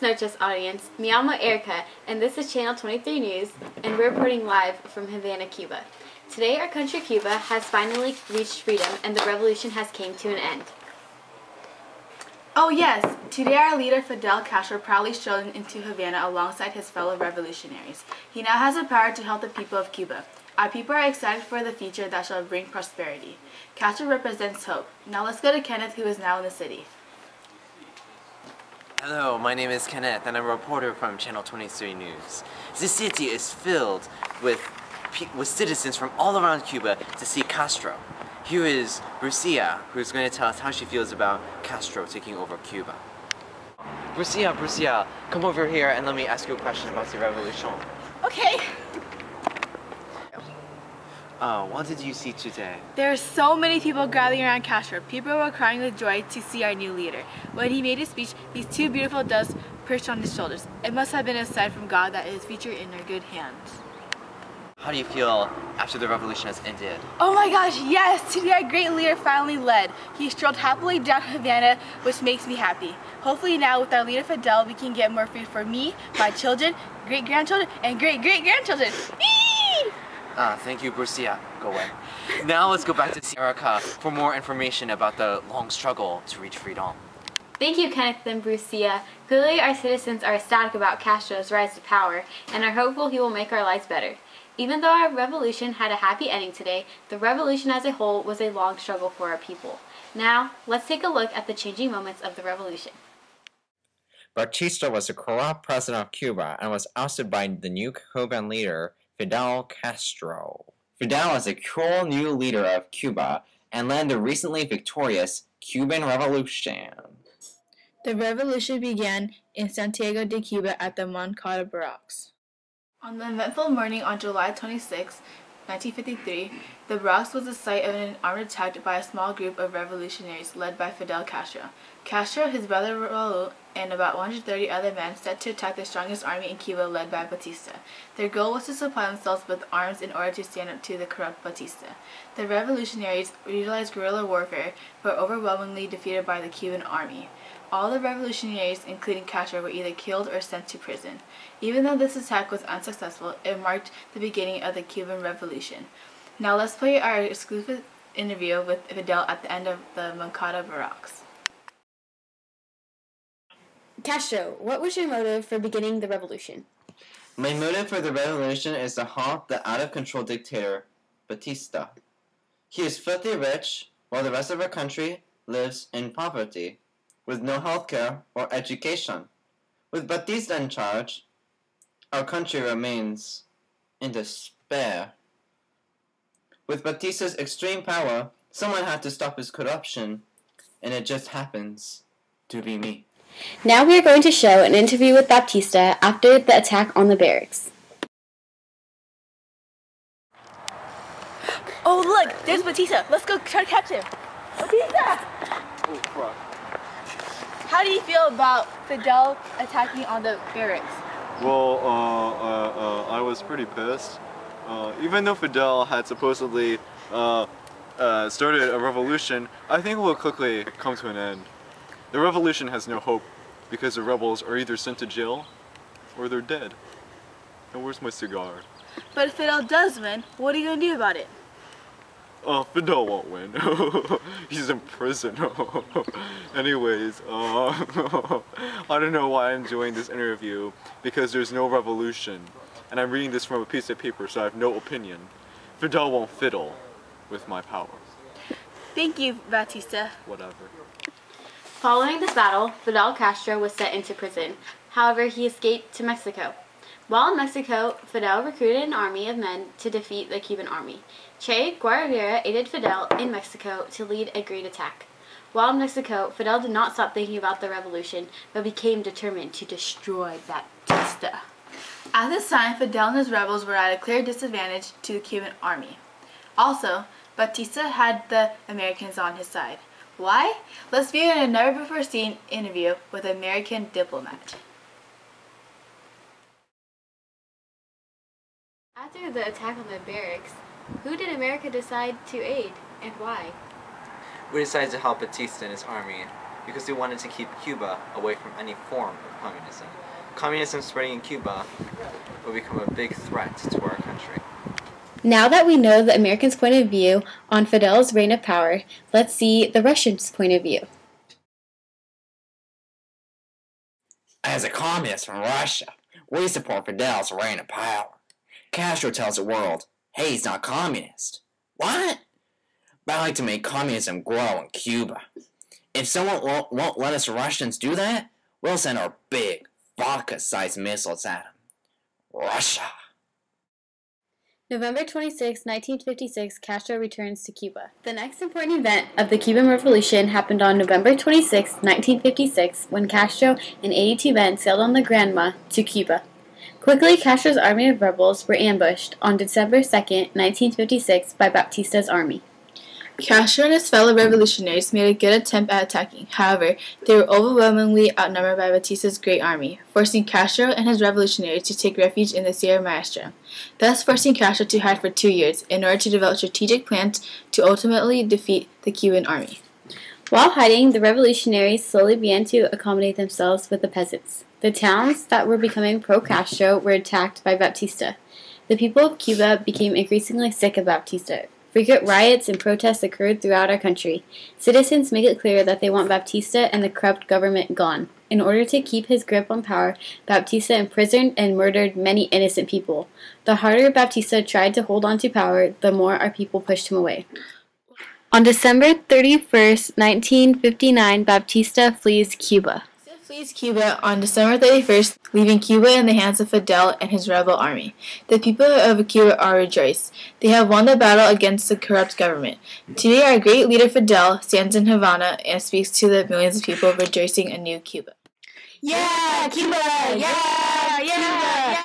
noches, audience. Me llamo Erica, and this is Channel 23 News, and we're reporting live from Havana, Cuba. Today, our country, Cuba, has finally reached freedom, and the revolution has came to an end. Oh yes, today our leader Fidel Castro proudly strode into Havana alongside his fellow revolutionaries. He now has the power to help the people of Cuba. Our people are excited for the future that shall bring prosperity. Castro represents hope. Now let's go to Kenneth, who is now in the city. Hello, my name is Kenneth, and I'm a reporter from Channel 23 News. The city is filled with citizens from all around Cuba to see Castro. Here is Brucia, who's going to tell us how she feels about Castro taking over Cuba. Brucia, come over here and let me ask you a question about the revolution. Okay. What did you see today? There are so many people gathering around Castro. People were crying with joy to see our new leader. When he made his speech, these two beautiful doves perched on his shoulders. It must have been a sign from God that it is future in our good hands. How do you feel after the revolution has ended? Oh my gosh, yes! Today our great leader finally led. He strolled happily down Havana, which makes me happy. Hopefully now with our leader Fidel, we can get more food for me, my children, great-grandchildren, and great-great-grandchildren. Thank you, Brucia. Go away. Now let's go back to see Erica for more information about the long struggle to reach freedom. Thank you, Kenneth and Brucia. Clearly, our citizens are ecstatic about Castro's rise to power and are hopeful he will make our lives better. Even though our revolution had a happy ending today, the revolution as a whole was a long struggle for our people. Now, let's take a look at the changing moments of the revolution. Batista was the corrupt president of Cuba and was ousted by the new Cuban leader, Fidel Castro. Fidel is a cool new leader of Cuba and led the recently victorious Cuban Revolution. The revolution began in Santiago de Cuba at the Moncada Barracks. On the eventful morning on July 26, 1953, the Barracks was the site of an armed attack by a small group of revolutionaries led by Fidel Castro. Castro, his brother Raul, and about 130 other men set to attack the strongest army in Cuba led by Batista. Their goal was to supply themselves with arms in order to stand up to the corrupt Batista. The revolutionaries utilized guerrilla warfare, but overwhelmingly defeated by the Cuban army. All the revolutionaries, including Castro, were either killed or sent to prison. Even though this attack was unsuccessful, it marked the beginning of the Cuban Revolution. Now let's play our exclusive interview with Fidel at the end of the Moncada Barracks. Castro, what was your motive for beginning the revolution? My motive for the revolution is to halt the out-of-control dictator, Batista. He is filthy rich, while the rest of our country lives in poverty, with no healthcare or education. With Batista in charge, our country remains in despair. With Batista's extreme power, someone had to stop his corruption, and it just happens to be me. Now we are going to show an interview with Batista after the attack on the barracks. Oh look, there's Batista. Let's go try to catch him. Batista! Oh, crap. How do you feel about Fidel attacking on the barracks? Well, I was pretty pissed. Even though Fidel had supposedly started a revolution, I think it will quickly come to an end. The revolution has no hope because the rebels are either sent to jail or they're dead. And where's my cigar? But if Fidel does win, what are you going to do about it? Fidel won't win. He's in prison. Anyways, I don't know why I'm doing this interview because there's no revolution. And I'm reading this from a piece of paper, so I have no opinion. Fidel won't fiddle with my power. Thank you, Batista. Whatever. Following this battle, Fidel Castro was sent into prison. However, he escaped to Mexico. While in Mexico, Fidel recruited an army of men to defeat the Cuban army. Che Guevara aided Fidel in Mexico to lead a great attack. While in Mexico, Fidel did not stop thinking about the revolution, but became determined to destroy Batista. At this time, Fidel and his rebels were at a clear disadvantage to the Cuban army. Also, Batista had the Americans on his side. Why? Let's view a never-before-seen interview with an American diplomat. After the attack on the barracks, who did America decide to aid, and why? We decided to help Batista and his army because they wanted to keep Cuba away from any form of communism. Communism spreading in Cuba will become a big threat to our country. Now that we know the Americans' point of view on Fidel's reign of power, let's see the Russians' point of view. As a communist from Russia, we support Fidel's reign of power. Castro tells the world, hey, he's not communist. What? But I like to make communism grow in Cuba. If someone won't let us Russians do that, we'll send our big, vodka-sized missiles at him. Russia. November 26, 1956, Castro returns to Cuba. The next important event of the Cuban Revolution happened on November 26, 1956, when Castro and 82 men sailed on the Granma to Cuba. Quickly, Castro's army of rebels were ambushed on December 2, 1956, by Batista's army. Castro and his fellow revolutionaries made a good attempt at attacking. However, they were overwhelmingly outnumbered by Batista's great army, forcing Castro and his revolutionaries to take refuge in the Sierra Maestra, thus forcing Castro to hide for 2 years in order to develop strategic plans to ultimately defeat the Cuban army. While hiding, the revolutionaries slowly began to accommodate themselves with the peasants. The towns that were becoming pro-Castro were attacked by Baptista. The people of Cuba became increasingly sick of Baptista. Frequent riots and protests occurred throughout our country. Citizens make it clear that they want Baptista and the corrupt government gone. In order to keep his grip on power, Baptista imprisoned and murdered many innocent people. The harder Baptista tried to hold on to power, the more our people pushed him away. On December 31st, 1959, Baptista flees Cuba. Flees Cuba on December 31st, leaving Cuba in the hands of Fidel and his rebel army. The people of Cuba are rejoiced. They have won the battle against the corrupt government. Today, our great leader Fidel stands in Havana and speaks to the millions of people rejoicing a new Cuba. Yeah, Cuba! Yeah, yeah, yeah!